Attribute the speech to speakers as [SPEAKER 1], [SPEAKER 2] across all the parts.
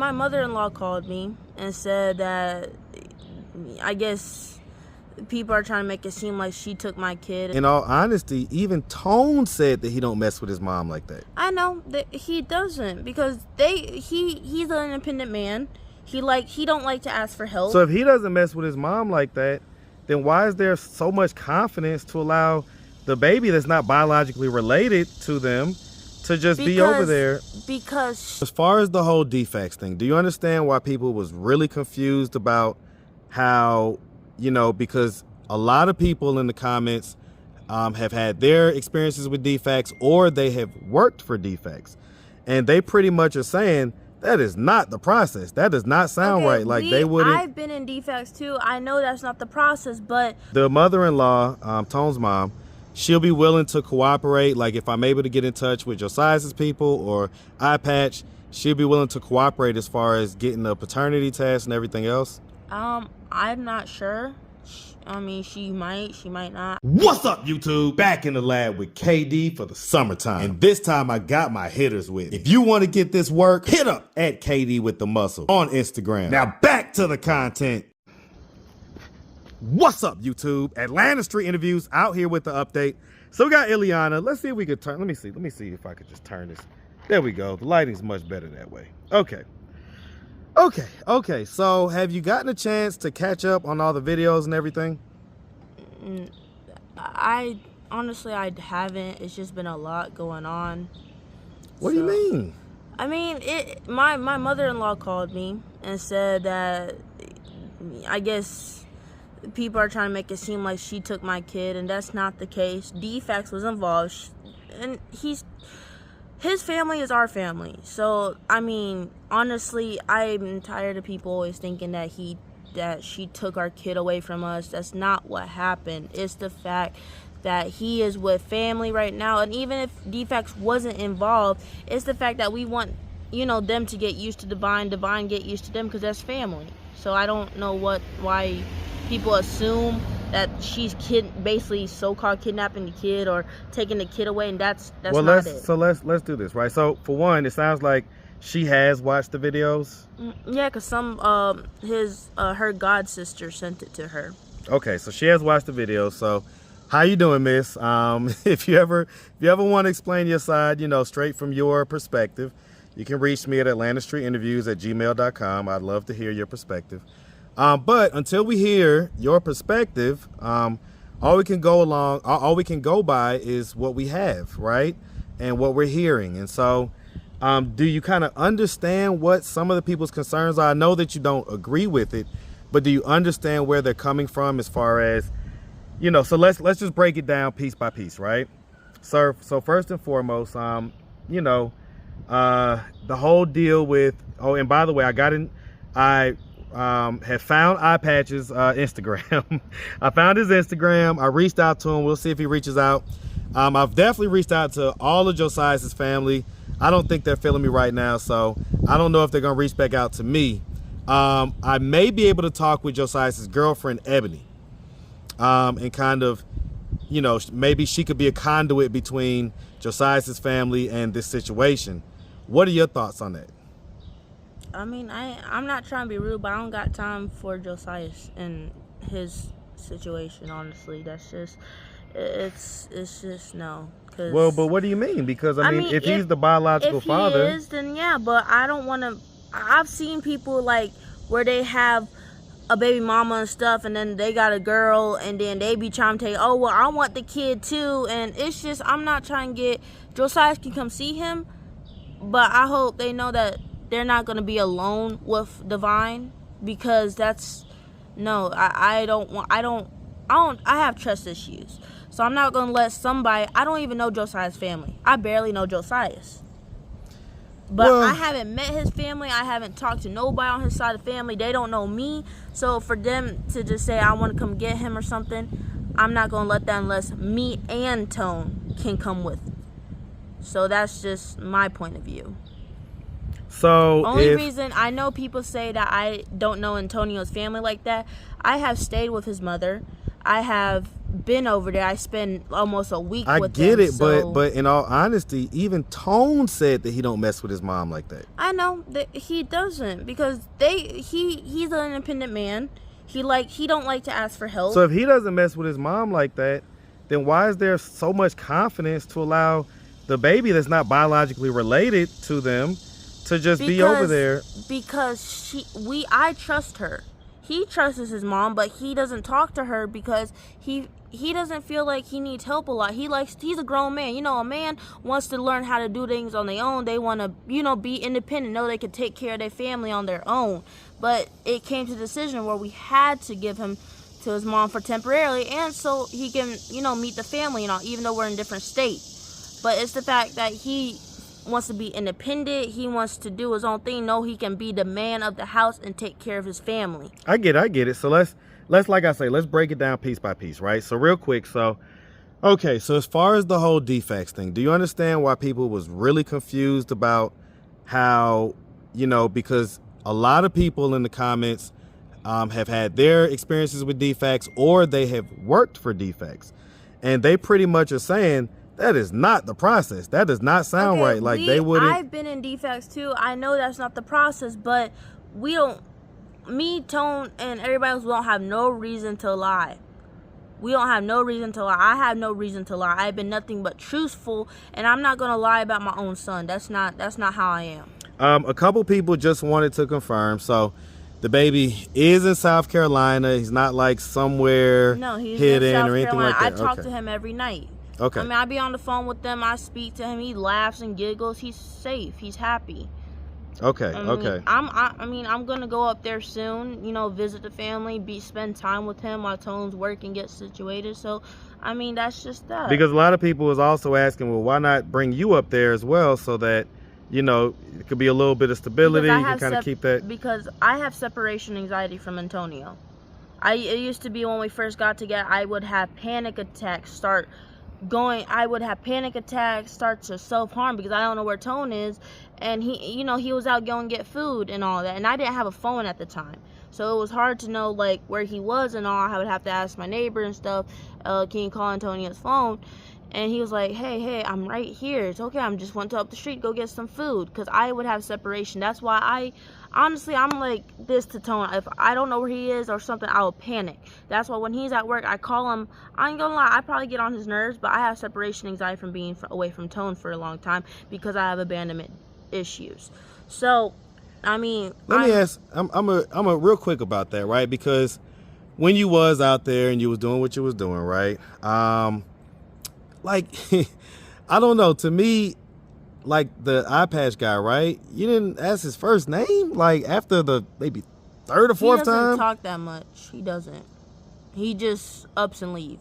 [SPEAKER 1] my mother-in-law called me and said that I guess people are trying to make it seem like she took my kid.
[SPEAKER 2] In all honesty, even Tone said that he don't mess with his mom like that.
[SPEAKER 1] I know that he doesn't, because he's an independent man. He don't like to ask for help.
[SPEAKER 2] So if he doesn't mess with his mom like that, then why is there so much confidence to allow the baby that's not biologically related to them to just be over there?
[SPEAKER 1] Because
[SPEAKER 2] as far as the whole defects thing, do you understand why people was really confused about how, you know, because a lot of people in the comments have had their experiences with defects, or they have worked for defects, and they pretty much are saying that is not the process. That does not sound right. Like they wouldn't.
[SPEAKER 1] I've been in defects too. I know that's not the process, but
[SPEAKER 2] the mother-in-law, Tone's mom, she'll be willing to cooperate. Like if I'm able to get in touch with Josias' people or iPatch, she'll be willing to cooperate as far as getting a paternity test and everything else.
[SPEAKER 1] I'm not sure. I mean, she might not.
[SPEAKER 2] What's up, YouTube? Back in the lab with KD for the summertime. And this time I got my hitters with me. If you want to get this work, hit up at KD with the muscle on Instagram. Now back to the content. What's up, YouTube? Atlanta Street Interviews out here with the update. So we got ILIANA. Let's see if we could turn. Let me see if I could just turn this. There we go. The lighting's much better that way. Okay. So have you gotten a chance to catch up on all the videos and everything?
[SPEAKER 1] I honestly haven't. It's just been a lot going on.
[SPEAKER 2] What do you mean?
[SPEAKER 1] I mean, my mother-in-law called me and said that I guess people are trying to make it seem like she took my kid, and that's not the case. DFAX was involved, and his family is our family. So, I mean, honestly, I'm tired of people always thinking that she took our kid away from us. That's not what happened. It's the fact that he is with family right now. And even if DFAX wasn't involved, it's the fact that we want, you know, them to get used to Divine get used to them, because that's family. So I don't know why people assume that she's basically so-called kidnapping the kid or taking the kid away, and that's well, not it.
[SPEAKER 2] So let's do this, right? So for one, it sounds like she has watched the videos.
[SPEAKER 1] Yeah, because her god sister sent it to her.
[SPEAKER 2] Okay, so she has watched the videos. So how you doing, miss? If you ever want to explain your side, you know, straight from your perspective, you can reach me at atlantastreetinterviews@gmail.com. I'd love to hear your perspective. But until we hear your perspective, all we can go by is what we have, right? And what we're hearing. And so, do you kind of understand what some of the people's concerns are? I know that you don't agree with it, but do you understand where they're coming from as far as, you know, so let's just break it down piece by piece, right? So first and foremost, you know, the whole deal with, oh, and by the way, I have found iPatch's Instagram. I found his Instagram. I reached out to him. We'll see if he reaches out. I've definitely reached out to all of Josias' family. I don't think they're feeling me right now, so I don't know if they're gonna reach back out to me. I may be able to talk with Josias' girlfriend, Ebony, and kind of, you know, maybe she could be a conduit between Josias' family and this situation. What are your thoughts on that?
[SPEAKER 1] I mean, I'm not trying to be rude, but I don't got time for Josias and his situation, honestly. That's just, it's just no.
[SPEAKER 2] Well, but what do you mean? Because, I mean, if he's the biological father.
[SPEAKER 1] If he is, then yeah, but I don't want to, I've seen people, like, where they have a baby mama and stuff, and then they got a girl, and then they be trying to tell you, oh, well, I want the kid too, and it's just, I'm not trying to get, Josias can come see him, but I hope they know that they're not going to be alone with Divine, because that's, no, I have trust issues. So I'm not going to let somebody, I don't even know Josias' family. I barely know Josias. But I haven't met his family. I haven't talked to nobody on his side of the family. They don't know me. So for them to just say, I want to come get him or something, I'm not going to let that unless me and Tone can come with. So that's just my point of view.
[SPEAKER 2] So
[SPEAKER 1] only reason I know people say that I don't know Antonio's family like that, I have stayed with his mother. I have been over there. I spend almost a week with them.
[SPEAKER 2] I get it,
[SPEAKER 1] so
[SPEAKER 2] but in all honesty, even Tone said that he don't mess with his mom like that.
[SPEAKER 1] I know that he doesn't, because he's an independent man. He don't like to ask for help.
[SPEAKER 2] So if he doesn't mess with his mom like that, then why is there so much confidence to allow the baby that's not biologically related to them to just be over there?
[SPEAKER 1] Because I trust her. He trusts his mom, but he doesn't talk to her because he doesn't feel like he needs help a lot. He's a grown man. You know, a man wants to learn how to do things on their own. They want to, be independent, know they can take care of their family on their own. But it came to the decision where we had to give him to his mom for temporarily, and so he can, meet the family and all, even though we're in different states. But it's the fact that he wants to be independent. He wants to do his own thing. No, he can be the man of the house and take care of his family.
[SPEAKER 2] I get it. So let's like I say, let's break it down piece by piece, right? So real quick, so as far as the whole defects thing, do you understand why people was really confused about how, because a lot of people in the comments have had their experiences with defects, or they have worked for defects, and they pretty much are saying that is not the process. That does not sound right. Like they wouldn't.
[SPEAKER 1] I've been in defects too. I know that's not the process, but me, Tone, and everybody else, we don't have no reason to lie. We don't have no reason to lie. I have no reason to lie. I've been nothing but truthful, and I'm not gonna lie about my own son. That's not how I am.
[SPEAKER 2] A couple people just wanted to confirm. So the baby is in South Carolina. He's not like somewhere hidden or anything like that.
[SPEAKER 1] I talk to him every night.
[SPEAKER 2] Okay.
[SPEAKER 1] I mean, I be on the phone with them. I speak to him. He laughs and giggles. He's safe. He's happy.
[SPEAKER 2] Okay.
[SPEAKER 1] I'm gonna go up there soon. Visit the family, spend time with him while Tone's work and get situated. So, that's just that.
[SPEAKER 2] Because a lot of people was also asking, well, why not bring you up there as well, so that it could be a little bit of stability. You can kind of keep that.
[SPEAKER 1] Because I have separation anxiety from Antonio. It used to be when we first got together, I would have panic attacks start to self-harm because I don't know where Tone is, and he was out going to get food and all that, and I didn't have a phone at the time, so it was hard to know like where he was and all. I would have to ask my neighbor and stuff, can you call Antonio's phone? And he was like, hey, I'm right here. It's okay. I'm just went to up the street, go get some food. Because I would have separation. That's why I'm like this to Tone. If I don't know where he is or something, I will panic. That's why when he's at work, I call him. I ain't gonna lie, I probably get on his nerves, but I have separation anxiety from being away from Tone for a long time because I have abandonment issues. So,
[SPEAKER 2] let me ask. I'm a real quick about that, right? Because when you was out there and you was doing what you was doing, right? Like, I don't know. To me, like the eye patch guy, right? You didn't ask his first name, like after the maybe third or fourth time.
[SPEAKER 1] He doesn't talk that much. He doesn't. He just ups and leave.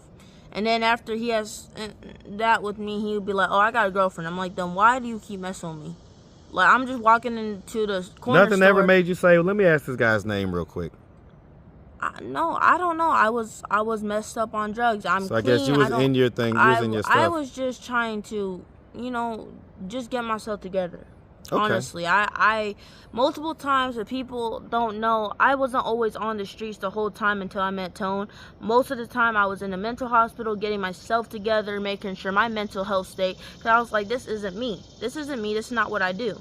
[SPEAKER 1] And then after he has that with me, he would be like, "Oh, I got a girlfriend." I'm like, "Then why do you keep messing with me?" Like I'm just walking into the corner
[SPEAKER 2] Nothing
[SPEAKER 1] store.
[SPEAKER 2] ever made you say, well, "Let me ask this guy's name real quick."
[SPEAKER 1] No, I don't know. I was messed up on drugs. I'm
[SPEAKER 2] so I
[SPEAKER 1] clean.
[SPEAKER 2] guess you was in your thing. You was in your stuff.
[SPEAKER 1] I was just trying to, just get myself together. Okay. Honestly, I multiple times, if people don't know, I wasn't always on the streets the whole time until I met Tone. Most of the time, I was in a mental hospital, getting myself together, making sure my mental health state. Because I was like, this isn't me. This isn't me. This is not what I do.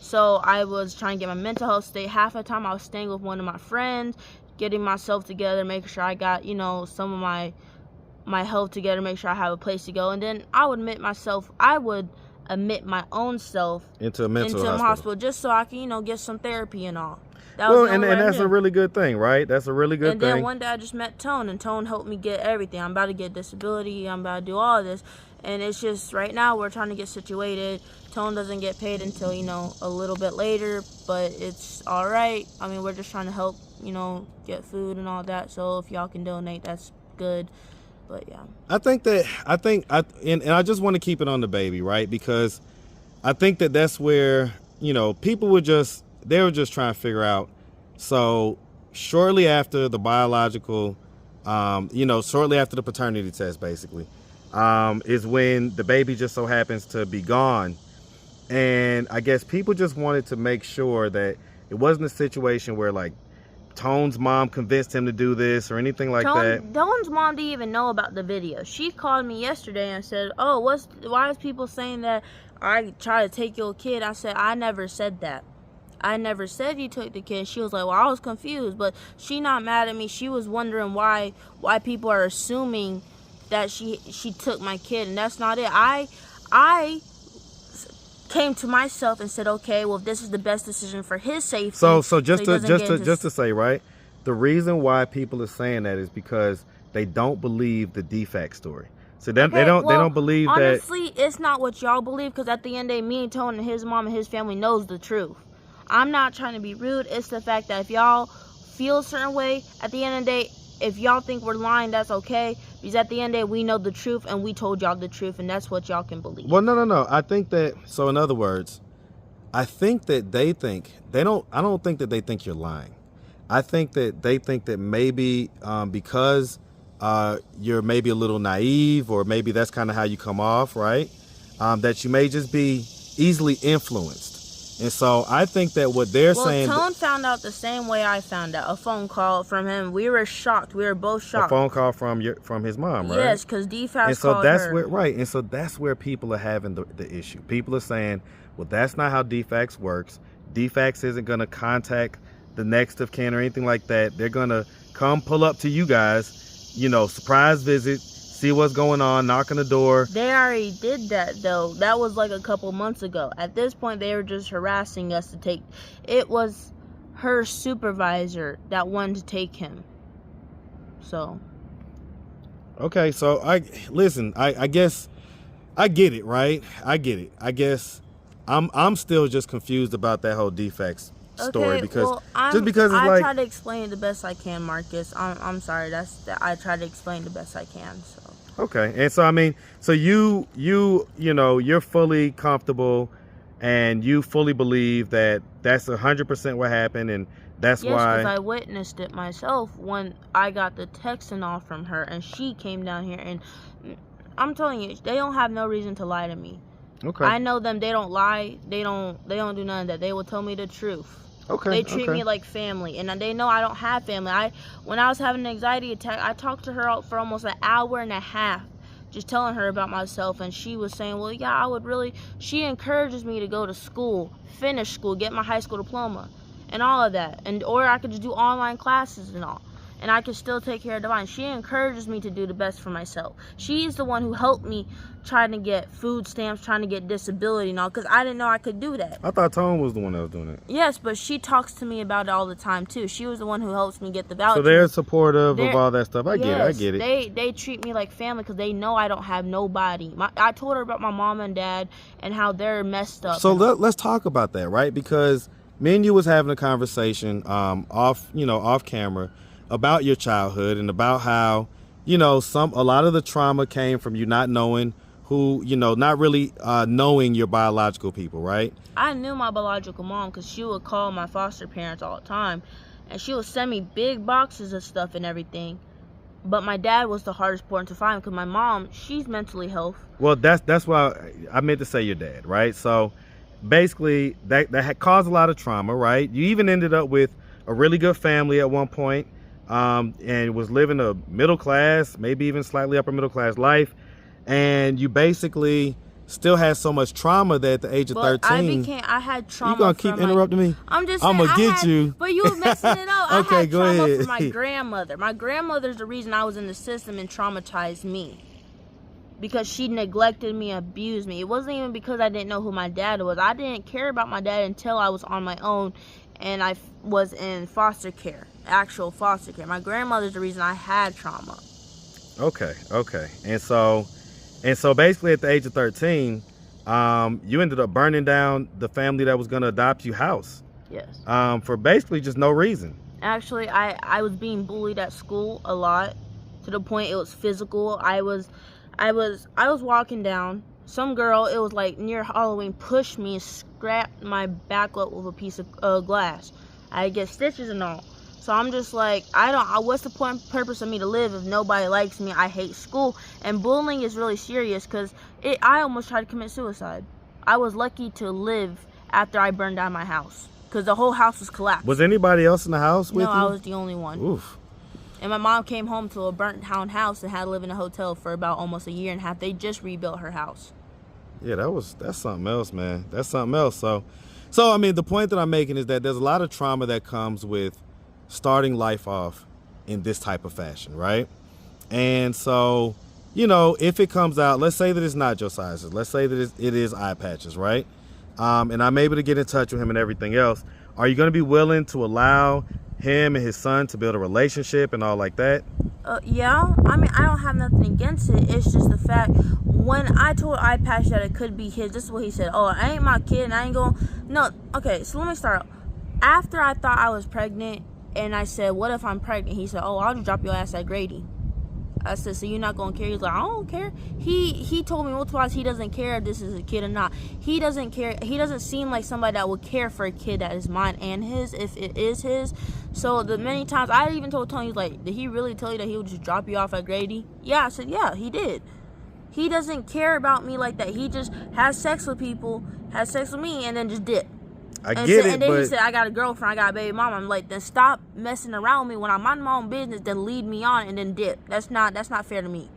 [SPEAKER 1] So I was trying to get my mental health state. Half the time, I was staying with one of my friends, getting myself together, making sure I got, some of my health together, make sure I have a place to go. And then I would admit my own self
[SPEAKER 2] into a mental hospital
[SPEAKER 1] just so I can, get some therapy and all.
[SPEAKER 2] And that's a really good thing, right? That's a really good thing.
[SPEAKER 1] And then one day I just met Tone, and Tone helped me get everything. I'm about to get disability. I'm about to do all this. And it's just right now we're trying to get situated. Tone doesn't get paid until, a little bit later, but it's all right. We're just trying to help, get food and all that. So if y'all can donate, that's good. But yeah, I just want to keep it on the baby, right? Because I think that's where, people were just trying to figure out. So shortly after the biological, shortly after the paternity test, basically, is when the baby just so happens to be gone. And I guess people just wanted to make sure that it wasn't a situation where like
[SPEAKER 2] Tone's mom convinced him to do this or anything like that?
[SPEAKER 1] Tone's mom didn't even know about the video. She called me yesterday and said, "Oh, why is people saying that I try to take your kid?" I said, "I never said that. I never said you took the kid." She was like, "Well, I was confused," but she not mad at me. She was wondering why people are assuming that she took my kid, and that's not it. I came to myself and said, okay, well, if this is the best decision for his safety.
[SPEAKER 2] So just to say, right, the reason why people are saying that is because they don't believe the DFAC story. So they don't believe
[SPEAKER 1] honestly,
[SPEAKER 2] that.
[SPEAKER 1] Honestly, it's not what y'all believe, because at the end of the day, me and Tone and his mom and his family knows the truth. I'm not trying to be rude. It's the fact that if y'all feel a certain way, at the end of the day, if y'all think we're lying, that's okay. Because at the end of the day, we know the truth, and we told y'all the truth, and that's what y'all can believe.
[SPEAKER 2] Well, no. I think that, so in other words, I think that I don't think that they think you're lying. I think that they think that maybe because you're maybe a little naive, or maybe that's kind of how you come off, right? That you may just be easily influenced. And so I think that what they're saying...
[SPEAKER 1] Well, Tone found out the same way I found out. A phone call from him. We were shocked. We were both shocked.
[SPEAKER 2] A phone call from his mom, right?
[SPEAKER 1] Yes, because DFAS
[SPEAKER 2] and so
[SPEAKER 1] called
[SPEAKER 2] that's
[SPEAKER 1] her.
[SPEAKER 2] Where, right. And so that's where people are having the issue. People are saying, well, that's not how DFAX works. DFAX isn't going to contact the next of kin or anything like that. They're going to come pull up to you guys, surprise visit, see what's going on, knock on the door.
[SPEAKER 1] They already did that, though. That was like a couple months ago. At this point, they were just harassing us to take... It was her supervisor that wanted to take him. So...
[SPEAKER 2] Okay, so I guess I get it, right? I get it. I guess I'm still just confused about that whole DFAX story, because I
[SPEAKER 1] try to explain it the best I can, Marcus. I'm sorry. I try to explain the best I can. So.
[SPEAKER 2] Okay, and so I mean, so you're fully comfortable, and you fully believe that that's 100% what happened, and that's why.
[SPEAKER 1] Yes, because I witnessed it myself when I got the text and all from her, and she came down here, and I'm telling you, they don't have no reason to lie to me.
[SPEAKER 2] Okay.
[SPEAKER 1] I know them. They don't lie. They don't do none of that. They will tell me the truth.
[SPEAKER 2] Okay.
[SPEAKER 1] They treat me like family, and they know I don't have family. When I was having an anxiety attack, I talked to her for almost an hour and a half, just telling her about myself, and she was saying, well, yeah, I would really... She encourages me to go to school, finish school, get my high school diploma, and all of that, or I could just do online classes and all, and I could still take care of Divine. She encourages me to do the best for myself. She's the one who helped me trying to get food stamps, trying to get disability and all, because I didn't know I could do that.
[SPEAKER 2] I thought Tone was the one that was doing it.
[SPEAKER 1] Yes, but she talks to me about it all the time too. She was the one who helps me get the voucher.
[SPEAKER 2] So they're supportive of all that stuff. I get it.
[SPEAKER 1] They treat me like family, because they know I don't have nobody. I told her about my mom and dad and how they're messed up.
[SPEAKER 2] So let's talk about that, right? Because me and you was having a conversation off camera about your childhood, and about how a lot of the trauma came from you not knowing who, not really knowing your biological people, right?
[SPEAKER 1] I knew my biological mom, because she would call my foster parents all the time, and she would send me big boxes of stuff and everything. But my dad was the hardest person to find, because my mom, she's mentally health. Well,
[SPEAKER 2] that's why I meant to say your dad, right? So basically that had caused a lot of trauma, right? You even ended up with a really good family at one point, and was living a middle class, maybe even slightly upper middle class life. And you basically still had so much trauma that at the age of 13...
[SPEAKER 1] I had trauma.
[SPEAKER 2] You gonna keep interrupting me?
[SPEAKER 1] I'm just saying,
[SPEAKER 2] I'm gonna get you.
[SPEAKER 1] But you were messing it up.
[SPEAKER 2] Okay,
[SPEAKER 1] I had
[SPEAKER 2] go
[SPEAKER 1] trauma
[SPEAKER 2] ahead.
[SPEAKER 1] from my grandmother. My grandmother's the reason I was in the system and traumatized me. Because she neglected me, abused me. It wasn't even because I didn't know who my dad was. I didn't care about my dad until I was on my own and I was in foster care, actual foster care. My grandmother's the reason I had trauma.
[SPEAKER 2] Okay. And so basically at the age of 13, you ended up burning down the family that was going to adopt you house.
[SPEAKER 1] Yes.
[SPEAKER 2] For basically just no reason.
[SPEAKER 1] Actually, I was being bullied at school a lot, to the point it was physical. I was walking down. Some girl, it was like near Halloween, pushed me and scrapped my back up with a piece of glass. I get stitches and all. So I'm just like, what's the purpose of me to live if nobody likes me? I hate school. And bullying is really serious, because I almost tried to commit suicide. I was lucky to live after I burned down my house. because the whole house was collapsed.
[SPEAKER 2] Was anybody else in the house with you?
[SPEAKER 1] No, I was the only one.
[SPEAKER 2] Oof.
[SPEAKER 1] And my mom came home to a burnt down house and had to live in a hotel for about almost a year and a half. They just rebuilt her house.
[SPEAKER 2] Yeah, that's something else, man. That's something else. So I mean, the point that I'm making is that there's a lot of trauma that comes with starting life off in this type of fashion, right? And so, you know, if it comes out, let's say that it's not Josias, let's say that it is eye patches, right? And I'm able to get in touch with him and everything else. Are you going to be willing to allow him and his son to build a relationship and all like that?
[SPEAKER 1] Yeah. I mean, I don't have nothing against it. It's just the fact, when I told eye patch that it could be his, this is what he said. Oh, I ain't my kid and I ain't going. No. Okay, so let me start. After I thought I was pregnant and I said, what if I'm pregnant? He said, oh, I'll just drop your ass at Grady. I said, so you're not going to care? He's like, I don't care. He told me multiple times he doesn't care if this is a kid or not. He doesn't care. He doesn't seem like somebody that would care for a kid that is mine and his, if it is his. So the many times, I even told Tony, like, did he really tell you that he would just drop you off at Grady? Yeah, I said, yeah, he did. He doesn't care about me like that. He just has sex with people, has sex with me, and then just dip.
[SPEAKER 2] I get it,
[SPEAKER 1] and then
[SPEAKER 2] but
[SPEAKER 1] he said, I got a girlfriend, I got a baby mama. I'm like, then stop messing around with me when I'm on my own business, then lead me on and then dip. That's not fair to me.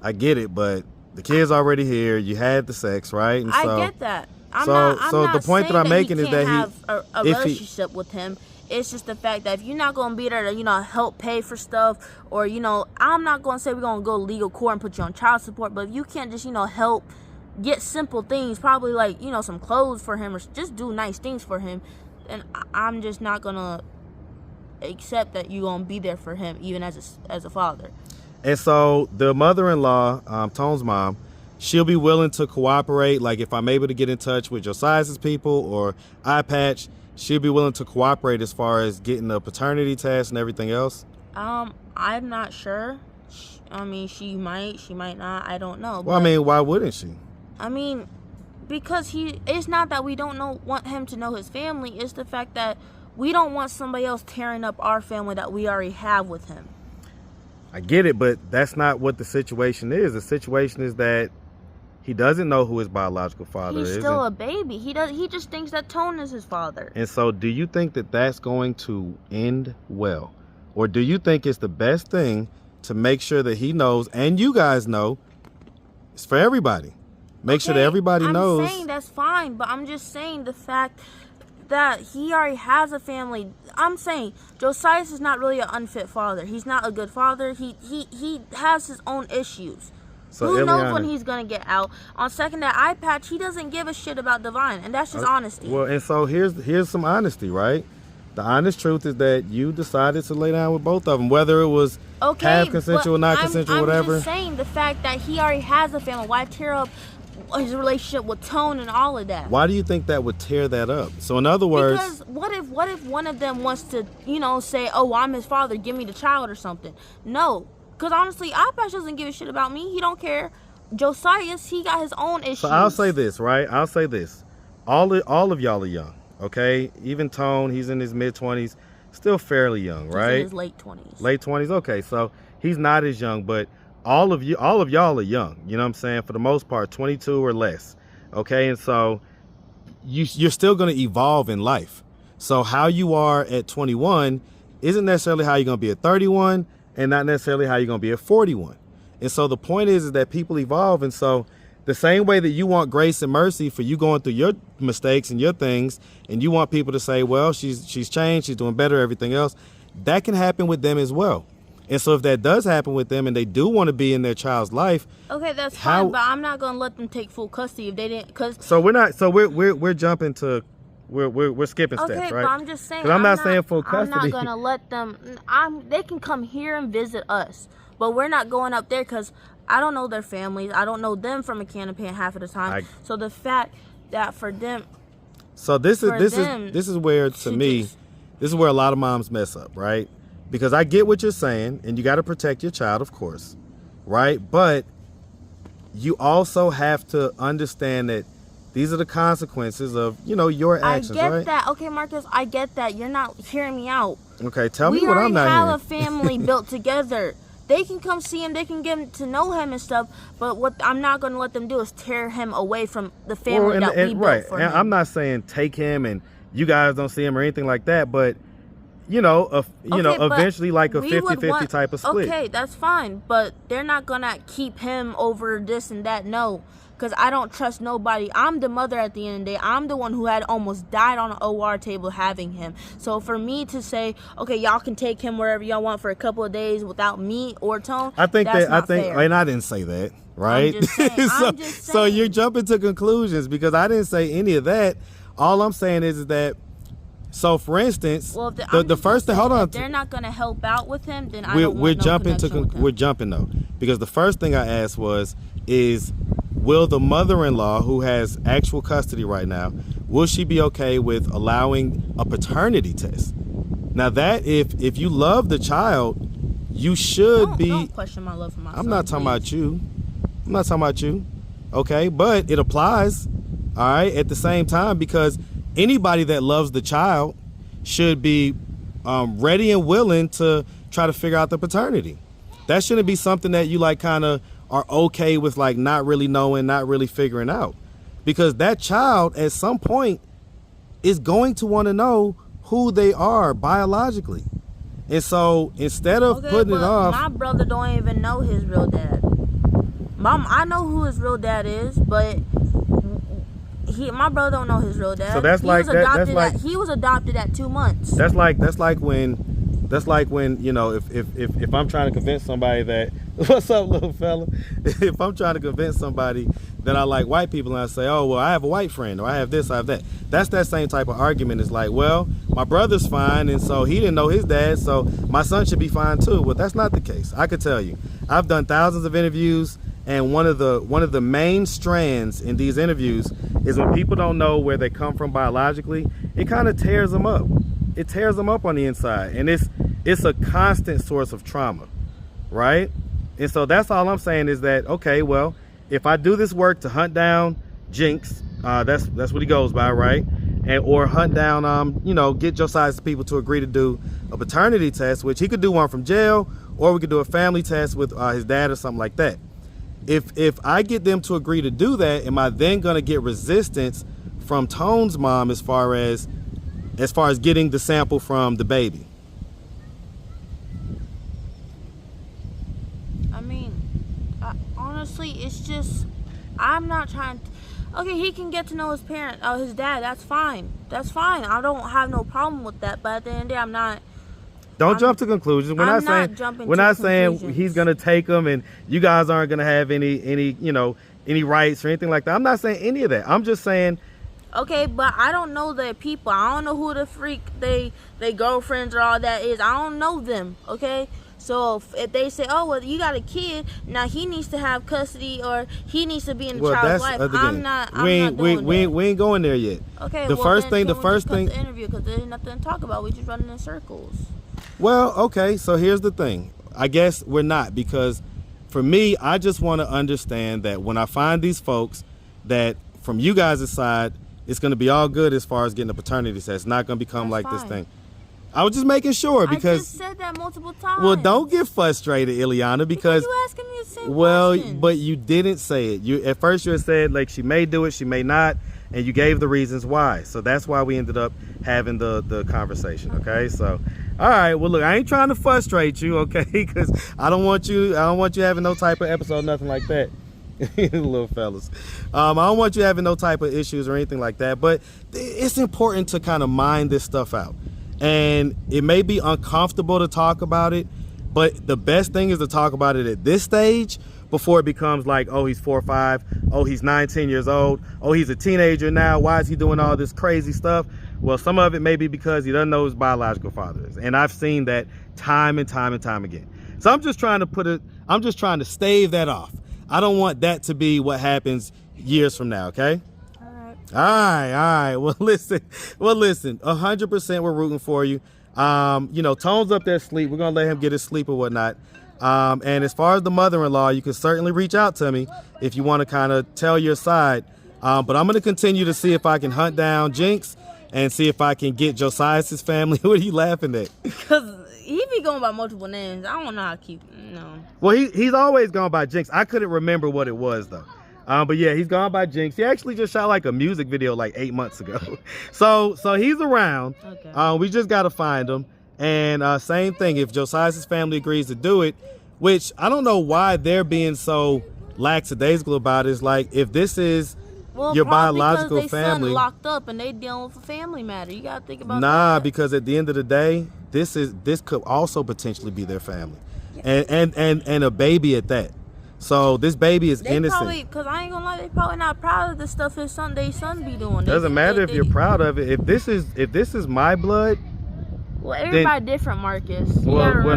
[SPEAKER 2] I get it, but the kid's already here. You had the sex, right? And
[SPEAKER 1] I
[SPEAKER 2] so,
[SPEAKER 1] get that. I'm
[SPEAKER 2] so
[SPEAKER 1] not
[SPEAKER 2] the point that I'm making is that
[SPEAKER 1] have a relationship with him. It's just the fact that if you're not going to be there to, help pay for stuff, or, I'm not going to say we're going to go to legal court and put you on child support, but if you can't just, help get simple things, probably like, some clothes for him, or just do nice things for him, and I'm just not going to accept that you're going to be there for him, even as a father.
[SPEAKER 2] And so the mother-in-law, Tone's mom, she'll be willing to cooperate. Like, if I'm able to get in touch with Josias' people or eye patch, she'll be willing to cooperate as far as getting the paternity test and everything else.
[SPEAKER 1] I'm not sure. I mean, she might not. I don't know.
[SPEAKER 2] Well, I mean, why wouldn't she?
[SPEAKER 1] I mean, because it's not that we don't want him to know his family. It's the fact that we don't want somebody else tearing up our family that we already have with him.
[SPEAKER 2] I get it, but that's not what the situation is. The situation is that he doesn't know who his biological father is.
[SPEAKER 1] He's still a baby. He just thinks that Tone is his father.
[SPEAKER 2] And so do you think that that's going to end well? Or do you think it's the best thing to make sure that he knows, and you guys know, it's for everybody. Make sure that everybody knows.
[SPEAKER 1] I'm saying that's fine, but I'm just saying the fact that he already has a family. I'm saying Josias is not really an unfit father. He's not a good father. He has his own issues. So who knows when he's gonna get out? On second, that eye patch, he doesn't give a shit about Divine, and that's just honesty.
[SPEAKER 2] Well, and so here's some honesty, right? The honest truth is that you decided to lay down with both of them, whether it was half consensual, not consensual, whatever.
[SPEAKER 1] I'm just saying the fact that he already has a family. Why tear up his relationship with Tone and all of that?
[SPEAKER 2] Why do you think that would tear that up? So in other words,
[SPEAKER 1] because what if one of them wants to, say, oh, I'm his father, give me the child or something? No, because honestly, Apash doesn't give a shit about me. He don't care. Josias, he got his own issues.
[SPEAKER 2] So I'll say this, right? I'll say this. All of y'all are young, okay? Even Tone, he's in his mid-20s, still fairly young, right?
[SPEAKER 1] He's in his late 20s.
[SPEAKER 2] Late 20s, okay. So he's not as young, but all of y'all are young. You know what I'm saying? For the most part, 22 or less, okay? And so you're still going to evolve in life. So how you are at 21 isn't necessarily how you're going to be at 31, and not necessarily how you're going to be at 41. And so the point is that people evolve. And so the same way that you want grace and mercy for you going through your mistakes and your things, and you want people to say, well, she's changed, she's doing better, everything else, that can happen with them as well. And so if that does happen with them and they do want to be in their child's life,
[SPEAKER 1] okay, that's fine, but I'm not going to let them take full custody if they didn't.
[SPEAKER 2] We're jumping to, we're skipping steps, right?
[SPEAKER 1] Okay, but I'm just saying,
[SPEAKER 2] because I'm not saying full custody.
[SPEAKER 1] I'm not going to let them. They can come here and visit us, but we're not going up there because I don't know their families. I don't know them from a can of paint half of the time. So the fact that for them,
[SPEAKER 2] so this is where, to me, this is where a lot of moms mess up, right? Because I get what you're saying, and you got to protect your child, of course, right? But you also have to understand that these are the consequences of, your actions, right?
[SPEAKER 1] I get that. Okay, Marcus, I get that. You're not hearing me out.
[SPEAKER 2] Okay, tell me what I'm not hearing.
[SPEAKER 1] We already have a family built together. They can come see him. They can get to know him and stuff. But what I'm not going to let them do is tear him away from the family that we built for him.
[SPEAKER 2] I'm not saying take him and, you guys don't see him or anything like that, but eventually like a 50-50 type of split.
[SPEAKER 1] Okay, that's fine, but they're not gonna keep him over this and that. No, because I don't trust nobody. I'm the mother at the end of the day. I'm the one who had almost died on an OR table having him. So for me to say, okay, y'all can take him wherever y'all want for a couple of days without me or Tone,
[SPEAKER 2] I think
[SPEAKER 1] fair.
[SPEAKER 2] And I didn't say that, right?
[SPEAKER 1] I'm just saying,
[SPEAKER 2] so you're jumping to conclusions because I didn't say any of that. All I'm saying is that. So, for instance, the first thing, hold on,
[SPEAKER 1] if they're not going to help out with him, then
[SPEAKER 2] we're jumping though, because the first thing I asked is will the mother-in-law who has actual custody right now, will she be okay with allowing a paternity test? Now that if you love the child, you should
[SPEAKER 1] don't question my love for my son.
[SPEAKER 2] I'm not talking about you. I'm not talking about you. Okay, but it applies. All right, at the same time, because anybody that loves the child should be ready and willing to try to figure out the paternity. That shouldn't be something that you like kind of are okay with, like not really knowing, not really figuring out, because that child at some point is going to want to know who they are biologically. And so instead of putting it off,
[SPEAKER 1] my brother don't even know his real dad. Mom, I know who his real dad is, but my brother don't know his real dad.
[SPEAKER 2] So that's
[SPEAKER 1] he was adopted at 2 months.
[SPEAKER 2] That's like when if I'm trying to convince somebody that what's up, little fella? If I'm trying to convince somebody that I like white people and I say, oh well, I have a white friend or I have this, I have that. That's that same type of argument. It's like, well, my brother's fine and so he didn't know his dad, so my son should be fine too. Well, that's not the case. I could tell you, I've done thousands of interviews. And one of the main strands in these interviews is when people don't know where they come from biologically, it kind of tears them up. It tears them up on the inside, and it's a constant source of trauma, right? And so that's all I'm saying is that, okay, well, if I do this work to hunt down Jinx, that's what he goes by, right? Or hunt down, get Josias people to agree to do a paternity test, which he could do one from jail, or we could do a family test with his dad or something like that. If I get them to agree to do that, am I then going to get resistance from Tone's mom as far as getting the sample from the baby?
[SPEAKER 1] I mean, honestly, it's just, I'm not trying to, okay, he can get to know his his dad. That's fine. That's fine. I don't have no problem with that. But at the end of the day, I'm not.
[SPEAKER 2] Don't jump to conclusions. We're not saying he's gonna take them, and you guys aren't gonna have any rights or anything like that. I'm not saying any of that. I'm just saying.
[SPEAKER 1] Okay, but I don't know their people. I don't know who the freak they girlfriends or all that is. I don't know them. Okay, so if they say, oh well, you got a kid, now he needs to have custody or he needs to be in the child's life. I'm not doing that.
[SPEAKER 2] We ain't going there yet.
[SPEAKER 1] Okay,
[SPEAKER 2] the first thing.
[SPEAKER 1] The interview, because there's nothing to talk about. We just running in circles.
[SPEAKER 2] Well, okay, so here's the thing. I guess we're not, because for me, I just want to understand that when I find these folks, that from you guys' side, it's going to be all good as far as getting a paternity test. It's not going to become like this thing. I was just making sure, because... I just
[SPEAKER 1] said that multiple times.
[SPEAKER 2] Well, don't get frustrated, Iliana, because...
[SPEAKER 1] you asking me the same questions.
[SPEAKER 2] But you didn't say it. At first you had said, like, she may do it, she may not, and you gave the reasons why. So that's why we ended up having the conversation, okay? So... All right, well, look, I ain't trying to frustrate you, okay? Because I don't want you having no type of episode, nothing like that. Little fellas. I don't want you having no type of issues or anything like that, but it's important to kind of mind this stuff out. And it may be uncomfortable to talk about it, but the best thing is to talk about it at this stage before it becomes like, oh, he's 4 or 5, oh, he's 19 years old, oh, he's a teenager now, why is he doing all this crazy stuff? Well, some of it may be because he doesn't know who his biological father is. And I've seen that time and time and time again. So I'm just trying to stave that off. I don't want that to be what happens years from now, okay? All right. Well, listen, 100% we're rooting for you. Tone's up there asleep. We're going to let him get his sleep or whatnot. And as far as the mother-in-law, you can certainly reach out to me if you want to kind of tell your side. But I'm going to continue to see if I can hunt down Jinx and see if I can get Josias' family. What are you laughing at?
[SPEAKER 1] Because he be going by multiple names. I don't know how to keep, no.
[SPEAKER 2] Well, he's always gone by Jinx. I couldn't remember what it was, though. But yeah, he's gone by Jinx. He actually just shot like a music video like 8 months ago. So he's around.
[SPEAKER 1] Okay.
[SPEAKER 2] We just got to find him. And same thing, if Josias' family agrees to do it, which I don't know why they're being so lackadaisical about it. It's like, if this is your biological
[SPEAKER 1] because they
[SPEAKER 2] family,
[SPEAKER 1] son locked up and they dealing with a family matter. You gotta think about that.
[SPEAKER 2] nah, because at the end of the day, this could also potentially be their family, and a baby at that. So this baby is
[SPEAKER 1] They
[SPEAKER 2] innocent.
[SPEAKER 1] probably, cause I ain't gonna lie, they probably not proud of the stuff his son be doing.
[SPEAKER 2] Doesn't matter if you're proud of it. If this is my blood.
[SPEAKER 1] Well, everybody different, Marcus.
[SPEAKER 2] Well,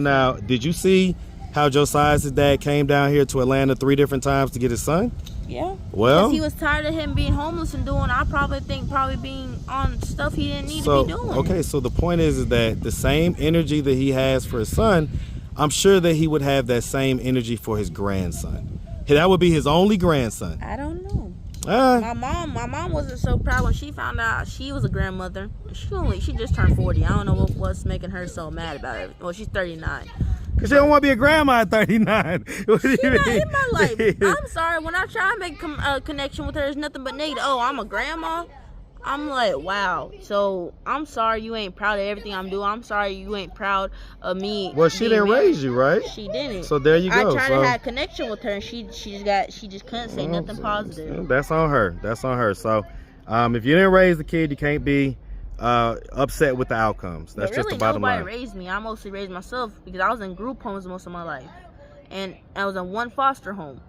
[SPEAKER 2] now, did you see how Josias' dad came down here to Atlanta 3 different times to get his son?
[SPEAKER 1] Yeah.
[SPEAKER 2] Well,
[SPEAKER 1] because he was tired of him being homeless and doing, I probably think, being on stuff he didn't need to be doing.
[SPEAKER 2] Okay, so the point is that the same energy that he has for his son, I'm sure that he would have that same energy for his grandson. That would be his only grandson.
[SPEAKER 1] I don't know. My mom wasn't so proud when she found out she was a grandmother. She just turned 40. I don't know what's making her so mad about it. Well, she's 39.
[SPEAKER 2] Cause she don't want to be a grandma at 39. What do you mean?
[SPEAKER 1] Not in my life. I'm sorry. When I try to make a connection with her, it's nothing but negative. Oh, I'm a grandma. I'm like, wow. So I'm sorry you ain't proud of everything I'm doing. I'm sorry you ain't proud of me.
[SPEAKER 2] Well, she didn't raise you, right?
[SPEAKER 1] She didn't.
[SPEAKER 2] So there you go.
[SPEAKER 1] I tried to have a connection with her, and she just couldn't say nothing positive.
[SPEAKER 2] That's on her. That's on her. So if you didn't raise the kid, you can't be upset with the outcomes. That's just the bottom line.
[SPEAKER 1] Nobody raised me. I mostly raised myself because I was in group homes most of my life, and I was in one foster home.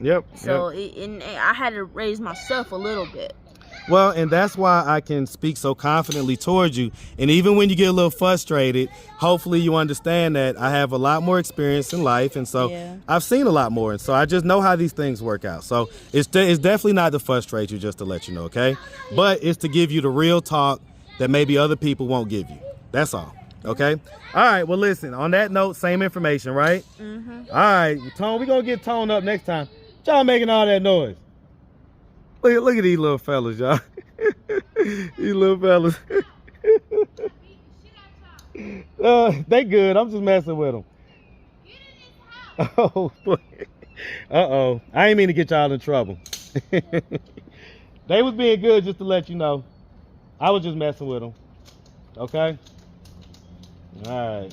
[SPEAKER 2] Yep.
[SPEAKER 1] So I had to raise myself a little bit.
[SPEAKER 2] Well, and that's why I can speak so confidently towards you. And even when you get a little frustrated, hopefully you understand that I have a lot more experience in life. And so I've seen a lot more. And so I just know how these things work out. So it's definitely not to frustrate you, just to let you know, okay? But it's to give you the real talk that maybe other people won't give you. That's all, okay? All right, well, listen, on that note, same information, right?
[SPEAKER 1] Mm-hmm.
[SPEAKER 2] All right, Tone, we're going to get Tone up next time. Y'all making all that noise. Look at these little fellas, y'all. These little fellas. They good. I'm just messing with them. Oh, boy. Uh-oh. I ain't mean to get y'all in trouble. They was being good, just to let you know. I was just messing with them. Okay? All right.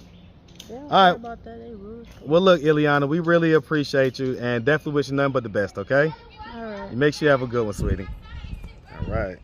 [SPEAKER 1] All
[SPEAKER 2] right.
[SPEAKER 1] About that. They rude.
[SPEAKER 2] Well, look, Iliana, we really appreciate you and definitely wish you nothing but the best, okay?
[SPEAKER 1] All right.
[SPEAKER 2] You make sure you have a good one, sweetie. All right.